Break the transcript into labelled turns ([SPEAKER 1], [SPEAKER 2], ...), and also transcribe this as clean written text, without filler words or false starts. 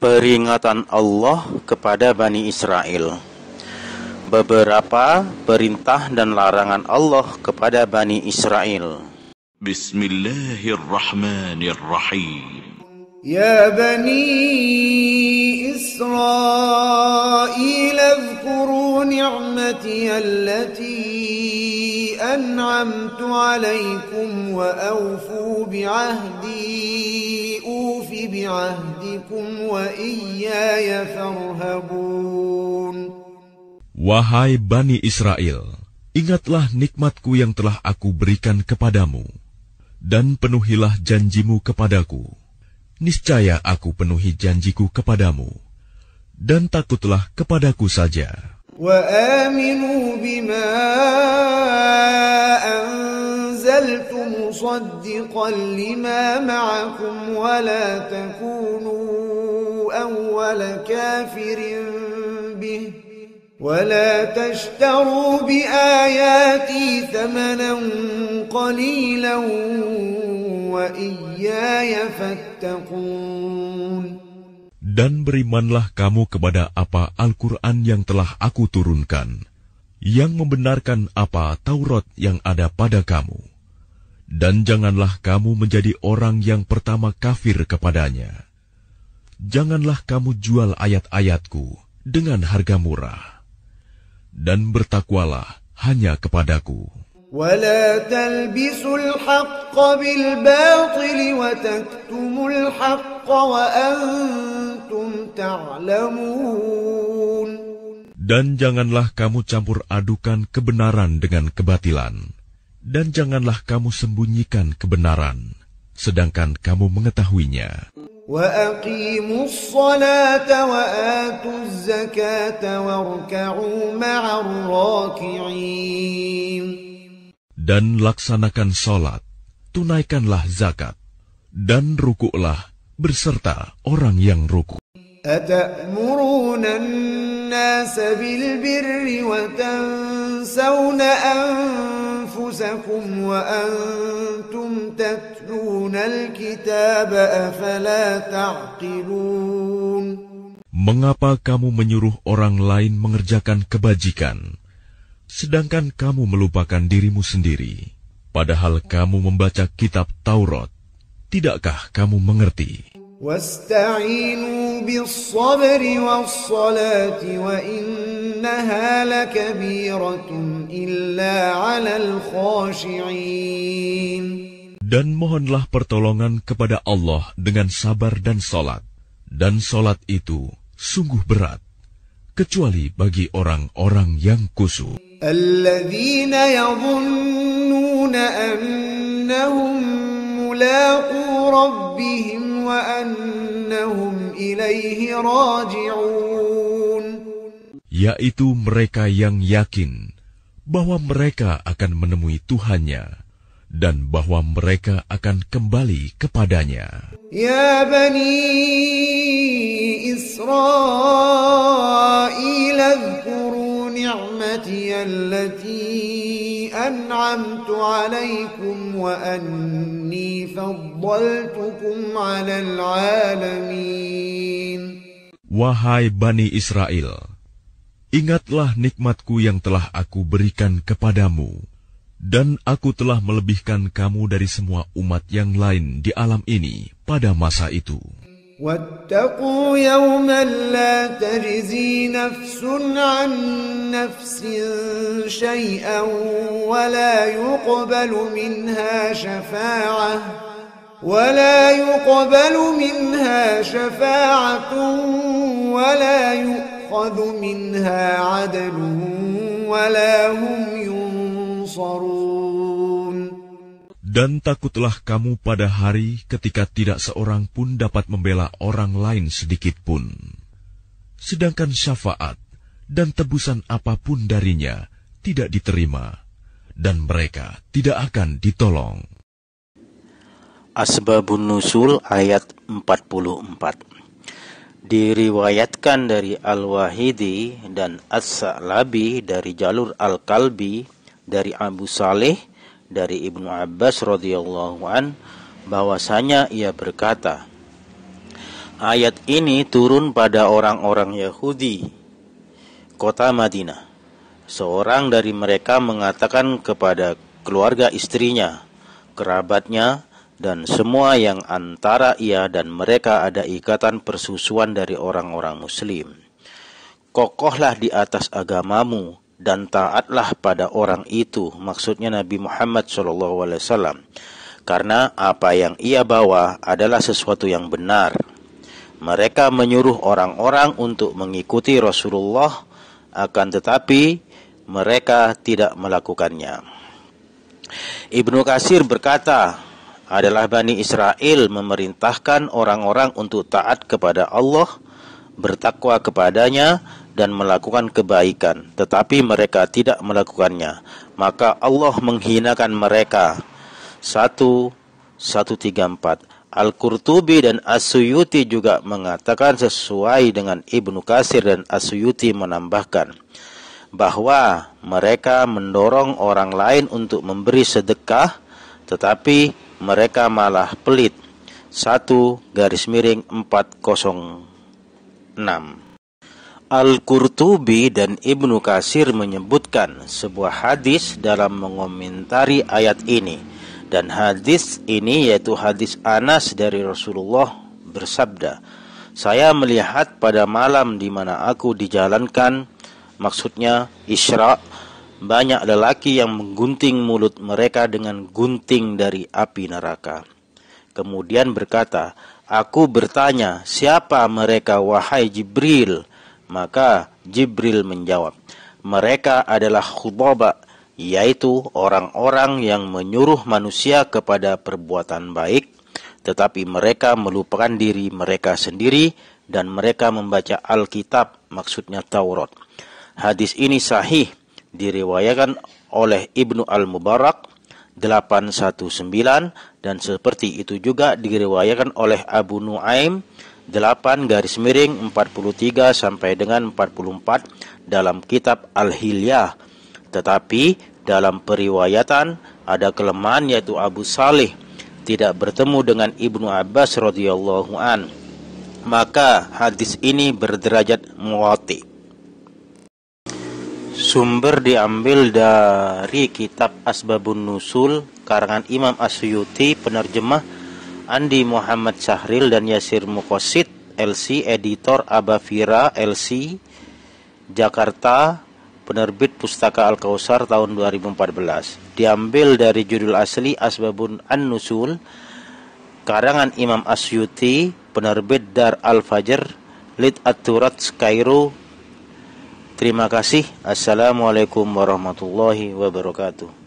[SPEAKER 1] Peringatan Allah kepada Bani Israel. Beberapa perintah dan larangan Allah kepada Bani Israel.
[SPEAKER 2] Bismillahirrahmanirrahim.
[SPEAKER 3] Ya Bani Israel, اذكروا نعمتي التي أنعمت عليكم وأوفوا بعهدي أوف بعهدكم وإياي فارهبون.
[SPEAKER 4] Wahai Bani Israel, ingatlah nikmatku yang telah aku berikan kepadamu, dan penuhilah janjimu kepadaku. Niscaya aku penuhi janjiku kepadamu, dan takutlah kepadaku saja.
[SPEAKER 3] وآمنوا بما أنزلت مصدقا لما معكم ولا تكونوا أول كافر به ولا تشتروا بآياتي ثمنا قليلا وإياي فاتقون.
[SPEAKER 4] Dan berimanlah kamu kepada apa Al-Quran yang telah aku turunkan, yang membenarkan apa Taurat yang ada pada kamu. Dan janganlah kamu menjadi orang yang pertama kafir kepadanya. Janganlah kamu jual ayat-ayatku dengan harga murah. Dan bertakwalah hanya kepadaku.
[SPEAKER 3] ولا تلبسوا الحق بالباطل وتكتموا الحق وأنتم تعلمون.
[SPEAKER 4] Dan janganlah kamu campur adukan kebenaran dengan kebatilan, dan janganlah kamu sembunyikan kebenaran, sedangkan kamu mengetahuinya.
[SPEAKER 3] وأقيموا الصلاة وآتوا الزكاة واركعوا مع الراكعين.
[SPEAKER 4] Dan laksanakan salat, tunaikanlah zakat, dan rukuklah beserta orang yang rukuk.
[SPEAKER 3] أتأمرون الناس بالبر وتنسون أنفسكم وأنتم تتلون الكتاب أفلا تعقلون.
[SPEAKER 4] Mengapa kamu menyuruh orang lain mengerjakan kebajikan, sedangkan kamu melupakan dirimu sendiri, padahal kamu membaca kitab Taurat? Tidakkah kamu mengerti?
[SPEAKER 3] وَاسْتَعِينُوا بِالصَّبْرِ وَالصَّلَاةِ وَإِنَّهَا لَكَبِيرَةٌ إِلَّا عَلَى الْخَاشِعِينَ.
[SPEAKER 4] Dan mohonlah pertolongan kepada Allah dengan sabar dan salat, dan salat itu sungguh berat, kecuali bagi orang-orang yang khusyuk.
[SPEAKER 3] الَّذِينَ يَظُنُّونَ أَنَّهُمْ مُلَاقُو رَبِّهِمْ وَأَنَّهُمْ إِلَيْهِ رَاجِعُونَ.
[SPEAKER 4] Yaitu mereka yang yakin bahwa mereka akan menemui Tuhannya dan bahwa mereka akan kembali kepadanya.
[SPEAKER 3] Ya Bani Israel, اذكروا نعمتي التي أنعمت عليكم وأني فضلتكم على العالمين.
[SPEAKER 4] Wahai Bani Israel, ingatlah nikmatku yang telah aku berikan kepadamu, dan aku telah melebihkan kamu dari semua umat yang lain di alam ini pada masa itu.
[SPEAKER 3] واتقوا يوما لا تجزي نفس عن نفس شيئا ولا يقبل منها شفاعة ولا يؤخذ منها عدل ولا هم ينصرون.
[SPEAKER 4] Dan takutlah kamu pada hari ketika tidak seorang pun dapat membela orang lain sedikit pun, sedangkan syafaat dan tebusan apapun darinya tidak diterima, dan mereka tidak akan ditolong.
[SPEAKER 1] Asbabun Nuzul ayat 44. Diriwayatkan dari Al-Wahidi dan As-Sa'labi dari jalur Al-Kalbi dari Abu Saleh dari Ibnu Abbas radhiyallahu an bahwasanya ia berkata, Ayat ini turun pada orang-orang Yahudi kota Madinah. Seorang dari mereka mengatakan kepada keluarga istrinya, kerabatnya, dan semua yang antara ia dan mereka ada ikatan persusuan dari orang-orang muslim. Kokohlah di atas agamamu dan taatlah pada orang itu, maksudnya Nabi Muhammad SAW, karena apa yang ia bawa adalah sesuatu yang benar. Mereka menyuruh orang-orang untuk mengikuti Rasulullah, akan tetapi mereka tidak melakukannya. Ibnu Katsir berkata, adalah Bani Israel memerintahkan orang-orang untuk taat kepada Allah, bertakwa kepadanya, dan melakukan kebaikan, tetapi mereka tidak melakukannya. Maka Allah menghinakan mereka. 1:134. Al-Qurtubi dan As-Suyuti juga mengatakan sesuai dengan Ibnu Katsir, dan As-Suyuti menambahkan bahwa mereka mendorong orang lain untuk memberi sedekah, tetapi mereka malah pelit. 1:406. Al-Qurtubi dan Ibnu Katsir menyebutkan sebuah hadis dalam mengomentari ayat ini. Dan hadis ini yaitu hadis Anas dari Rasulullah bersabda, saya melihat pada malam di mana aku dijalankan, maksudnya Isra, banyak lelaki yang menggunting mulut mereka dengan gunting dari api neraka. Kemudian berkata, aku bertanya, siapa mereka wahai Jibril? Maka Jibril menjawab, mereka adalah khubaba, yaitu orang-orang yang menyuruh manusia kepada perbuatan baik, tetapi mereka melupakan diri mereka sendiri dan mereka membaca Alkitab, maksudnya Taurat. Hadis ini sahih, diriwayatkan oleh Ibnu Al-Mubarak 819, dan seperti itu juga diriwayatkan oleh Abu Nuaim 8-43 sampai dengan 44 dalam kitab Al-Hilyah. Tetapi dalam periwayatan ada kelemahan, yaitu Abu Salih tidak bertemu dengan Ibnu Abbas radhiyallahu an. Maka hadis ini berderajat muwati. Sumber diambil dari kitab Asbabun Nusul karangan Imam As-Suyuti, penerjemah Andi Muhammad Sahril dan Yasir Muqasid LC, editor Abafira LC, Jakarta, penerbit Pustaka Al-Kautsar tahun 2014. Diambil dari judul asli Asbabun An-Nusul karangan Imam As-Suyuti, penerbit Dar Al-Fajr, Lid At-Turat, Kairo. Terima kasih. Assalamualaikum warahmatullahi wabarakatuh.